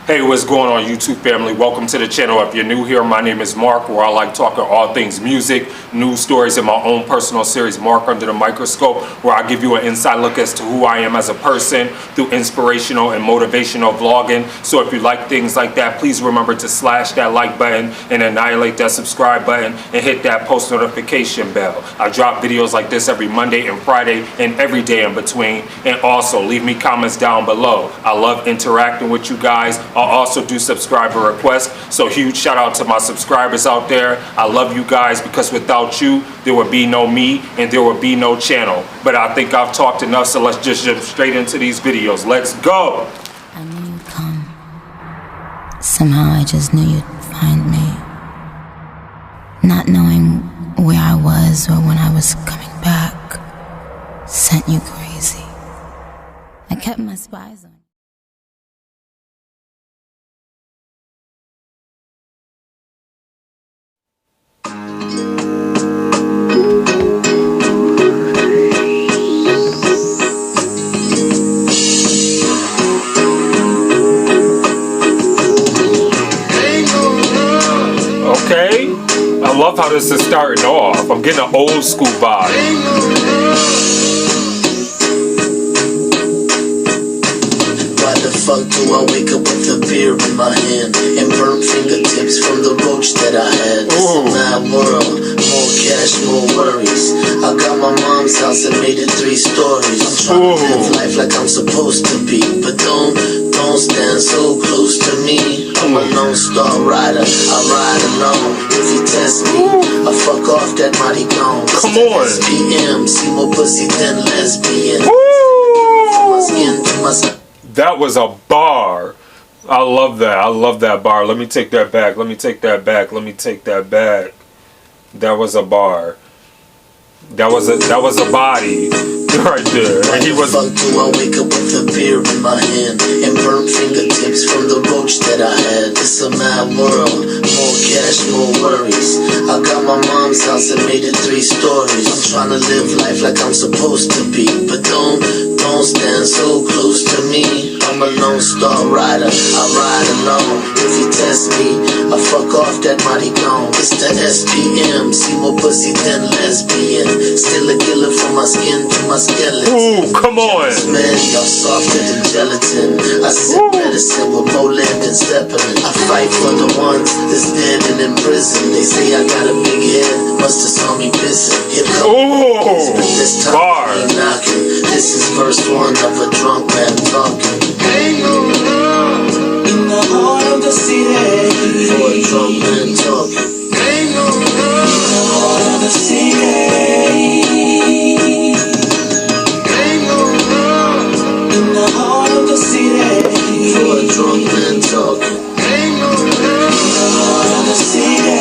Hey, what's going on, YouTube family? Welcome to the channel. If you're new here, my name is Mark, where I like talking all things music, news stories, and my own personal series, Mark Under the Microscope, where I give you an inside look as to who I am as a person through inspirational and motivational vlogging. So if you like things like that, please remember to slash that like button and annihilate that subscribe button and hit that post notification bell. I drop videos like this every Monday and Friday and every day in between. And also leave me comments down below. I love interacting with you guys. I'll also do subscriber requests, so huge shout out to my subscribers out there. I love you guys because without you, there would be no me and there would be no channel. But I think I've talked enough, so let's just jump straight into these videos. Let's go! I knew you'd come. Somehow I just knew you'd find me. Not knowing where I was or when I was coming back sent you crazy. I kept my spies on you. Okay, I love how this is starting off. I'm getting an old school vibe. Why the fuck do I wake up with a beer in my hand and burnt fingertips from the roach that I had? It's a mad world, more cash, more worries. I got my mom's house and made it 3 stories. I'm trying to live life like I'm supposed to be, but don't stand so close to me. I'm a lone star rider, I ride alone. If you test me, I fuck off that mighty gone. Come on. SPM, see more pussy than lesbian. From my skin to my skin. That was a bar. I love that. I love that bar. Let me take that back. Let me take that back. Let me take that back. That was a bar. That was a body right there. And he was. Fuck do I wake up with a beer in my hand and burnt fingertips from the roach that I had? It's a mad world, more cash, more worries. I got my mom's house and made it 3 stories. I'm trying to live life like I'm supposed to be, but don't stand so close to me. I'm a lone star rider, I ride alone. If you test me, I fuck off that mighty gone. It's the SPM, see more pussy than lesbian. Still a killer from my skin to my skeleton. Ooh, come on. Man, y'all softer than gelatin. I sip medicine with more lead than Zeppelin. I fight for the ones that's dead and in prison. They say I got a big head, must have saw me pissing. Here comes but this time I ain't knocking. This is verse 1 of a drunk man talking. Ain't no love in the heart of the city for a drunk man talking. Ain't no love in the heart of the city. Ain't no love in the heart of the city for a drunk man talking. Ain't no love in the heart of the city.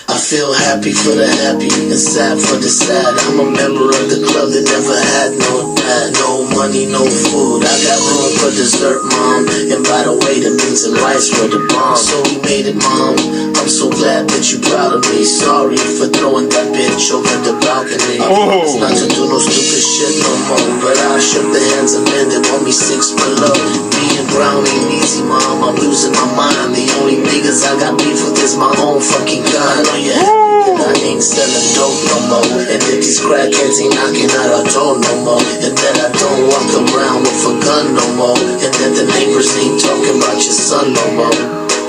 I feel happy for the happy and sad for the sad. I'm a member of the club that never had no dad. No money, no food. I got room for dessert, mom. And by the way, the beans and rice were the bomb. So we made it, mom. I'm so glad that you proud of me. Sorry for throwing that bitch over the balcony. I promise not to do no stupid shit no more, but I shook the hands of men that want me 6 below. Being brown ain't easy, mom. I'm losing my mind. The only niggas I got beef with is my own fucking kind. Oh yeah. And I ain't selling dope no more. And that these crackheads ain't knocking at our door no more. And that I don't walk around with a gun no more. And that the neighbors ain't talking about your son no more.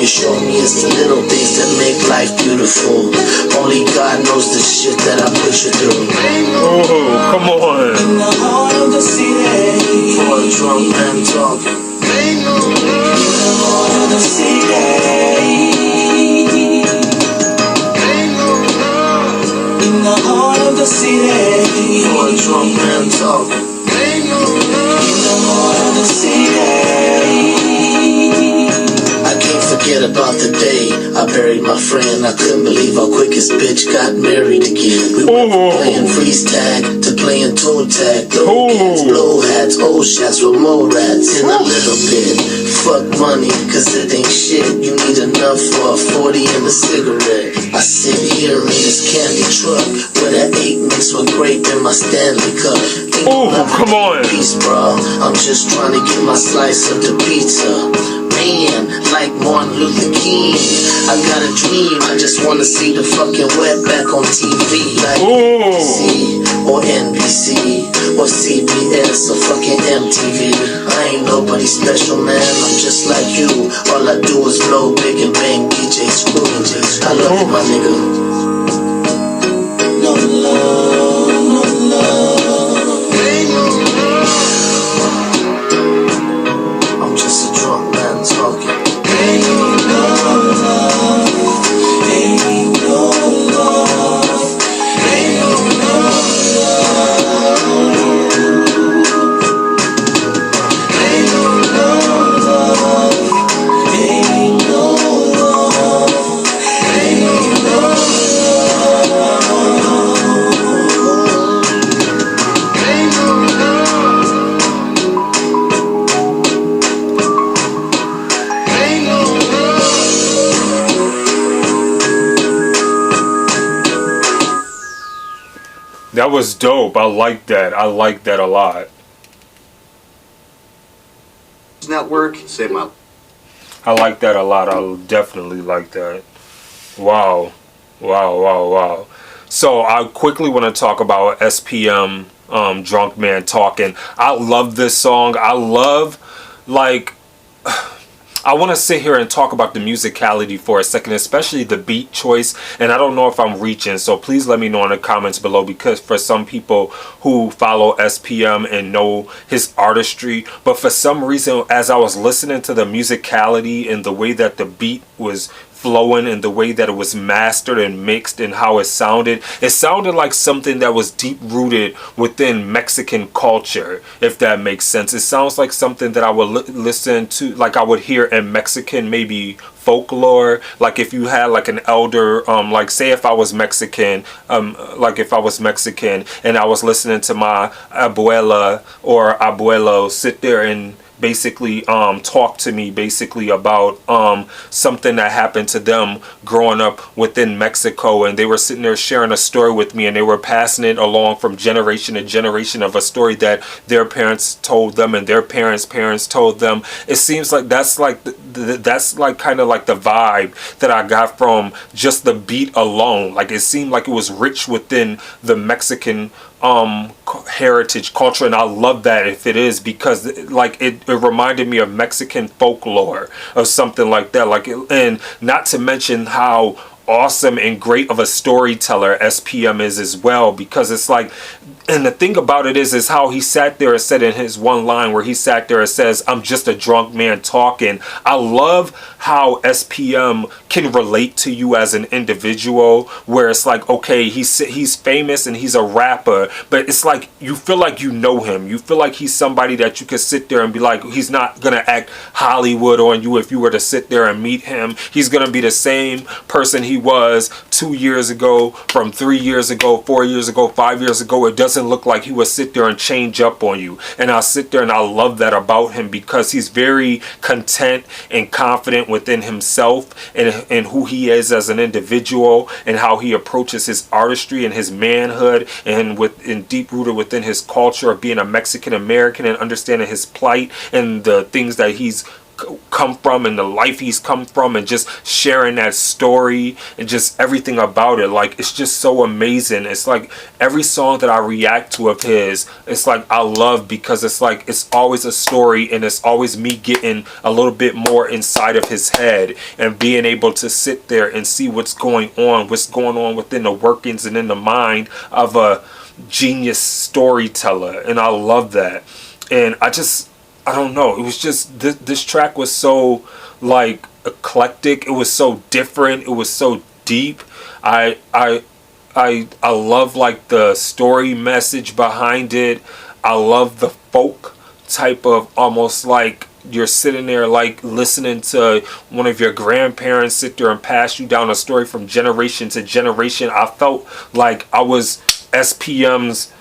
You show me it's the little things that make life beautiful. Only God knows the shit that I put you through. Oh, come on. In the heart of the city for a drunk man talking. Ain't no love in the heart of the city. In the heart of the city for a drunk man talking. Ain't no love in the heart of the city. I can't forget about the day I buried my friend. I couldn't believe how quick his bitch got married again. We went from playing freeze tag to playing toe tag. Low cats, blow hats, old shots with more rats in a little bit. Fuck money, cause it ain't shit. You need enough for a 40 and a cigarette. I sit here in this candy truck with an 8 mixed with grape in my Stanley cup. Oh, come on. Peace, bro. I'm just trying to get my slice of the pizza. Man, like Martin Luther King, I got a dream. I just wanna see the fucking wetback on TV, like BBC or NBC or CBS or fucking MTV. I ain't nobody special, man. I'm just like you. All I do is blow big and bang DJ Screw. I love you, my nigga. No love, no love. Ain't no love. I'm just a drunk man talking. Ain't no love. Ain't no love. Ain't no love. Ain't no love. Ain't no love. Ain't no love. That was dope. I like that. I like that a lot. Network, say my. I like that a lot. I definitely like that. Wow. Wow, wow, wow. So I quickly want to talk about SPM, Drunk Man Talkin'. I love this song. I love, like, I want to sit here and talk about the musicality for a second, especially the beat choice. And I don't know if I'm reaching, so please let me know in the comments below, because for some people who follow SPM and know his artistry, but for some reason, as I was listening to the musicality and the way that the beat was flowing and the way that it was mastered and mixed and how it sounded like something that was deep rooted within Mexican culture, if that makes sense. It sounds like something that I would listen to, like I would hear in Mexican, maybe folklore. Like if you had like an elder, like say if I was Mexican, like if I was Mexican and I was listening to my abuela or abuelo sit there and basically talk to me basically about something that happened to them growing up within Mexico, and they were sitting there sharing a story with me, and they were passing it along from generation to generation of a story that their parents told them and their parents told them. It seems like that's like that's like kind of like the vibe that I got from just the beat alone. Like it seemed like it was rich within the Mexican heritage culture, and I love that if it is, because like it reminded me of Mexican folklore or something like that. Like and not to mention how awesome and great of a storyteller SPM is as well, because it's like, and the thing about it is how he sat there and said in his one line where he sat there and says, "I'm just a drunk man talking." I love how SPM can relate to you as an individual, where it's like, okay, he's famous and he's a rapper, but it's like you feel like you know him. You feel like he's somebody that you could sit there and be like, he's not gonna act Hollywood on you if you were to sit there and meet him. He's gonna be the same person he was 2 years ago, from 3 years ago, 4 years ago, 5 years ago. It doesn't look like he would sit there and change up on you. And I sit there and I love that about him, because he's very content and confident within himself and who he is as an individual, and how he approaches his artistry and his manhood, and deep rooted within his culture of being a Mexican American, and understanding his plight and the things that he's come from and the life he's come from, and just sharing that story and just everything about it. Like it's just so amazing. It's like every song that I react to of his, it's like I love, because it's like it's always a story, and it's always me getting a little bit more inside of his head and being able to sit there and see what's going on within the workings and in the mind of a genius storyteller. And I love that. And I don't know. It was just this track was so like eclectic. It was so different. It was so deep. I love like the story message behind it. I love the folk type of, almost like you're sitting there like listening to one of your grandparents sit there and pass you down a story from generation to generation. I felt like I was SPM's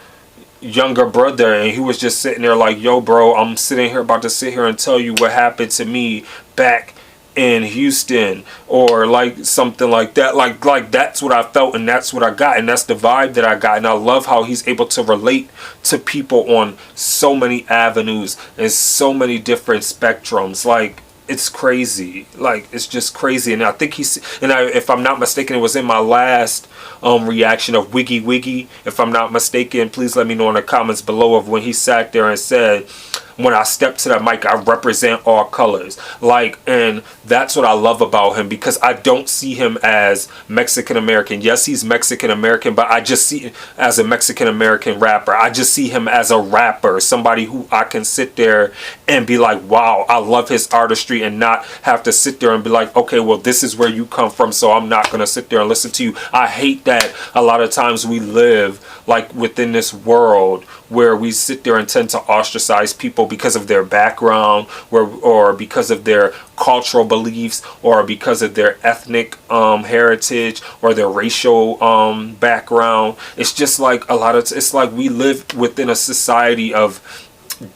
younger brother, and he was just sitting there like, yo bro, I'm sitting here about to sit here and tell you what happened to me back in Houston, or like something like that. Like that's what I felt, and that's what I got, and that's the vibe that I got. And I love how he's able to relate to people on so many avenues and so many different spectrums. Like, it's crazy. Like, it's just crazy. And I think if I'm not mistaken, it was in my last reaction of Wiggy Wiggy, if I'm not mistaken. Please let me know in the comments below of when he sat there and said, when I step to that mic, I represent all colors. Like, and that's what I love about him, because I don't see him as Mexican American. Yes, he's Mexican American, but I just see him as a Mexican American rapper. I just see him as a rapper, somebody who I can sit there and be like, wow, I love his artistry, and not have to sit there and be like, okay, well, this is where you come from, so I'm not gonna sit there and listen to you. I hate that a lot of times we live like within this world where we sit there and tend to ostracize people because of their background, or because of their cultural beliefs, or because of their ethnic heritage, or their racial background. It's just like it's like we live within a society of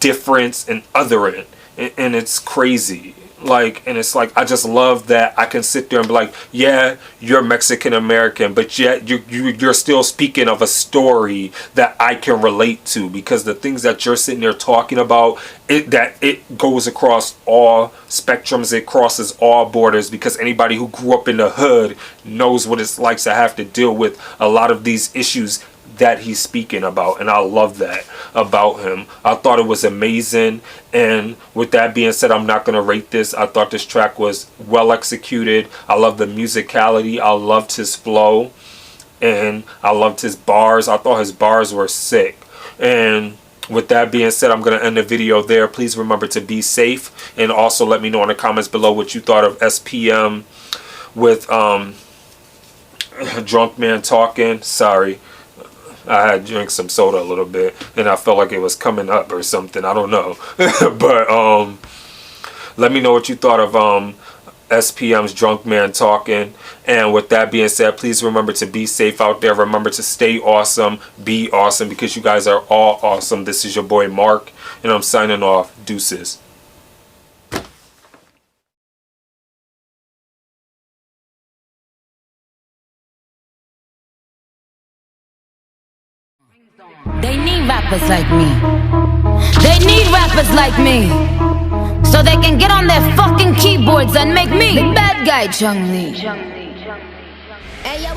difference and othering, and it's crazy. Like, and it's like, I just love that I can sit there and be like, yeah, you're Mexican American, but yet you're still speaking of a story that I can relate to, because the things that you're sitting there talking about, it goes across all spectrums, it crosses all borders, because anybody who grew up in the hood knows what it's like to have to deal with a lot of these issues that he's speaking about. And I love that about him. I thought it was amazing. And with that being said, I'm not going to rate this. I thought this track was well executed. I love the musicality. I loved his flow, and I loved his bars. I thought his bars were sick. And with that being said, I'm going to end the video there. Please remember to be safe, and also let me know in the comments below what you thought of SPM with Drunk Man Talking. Sorry, I had drank some soda a little bit, and I felt like it was coming up or something. I don't know. But let me know what you thought of SPM's Drunk Man Talking. And with that being said, please remember to be safe out there. Remember to stay awesome, be awesome, because you guys are all awesome. This is your boy Mark, and I'm signing off. Deuces. They need rappers like me. They need rappers like me, so they can get on their fucking keyboards and make me the bad guy, Chung Lee. Hey, yo,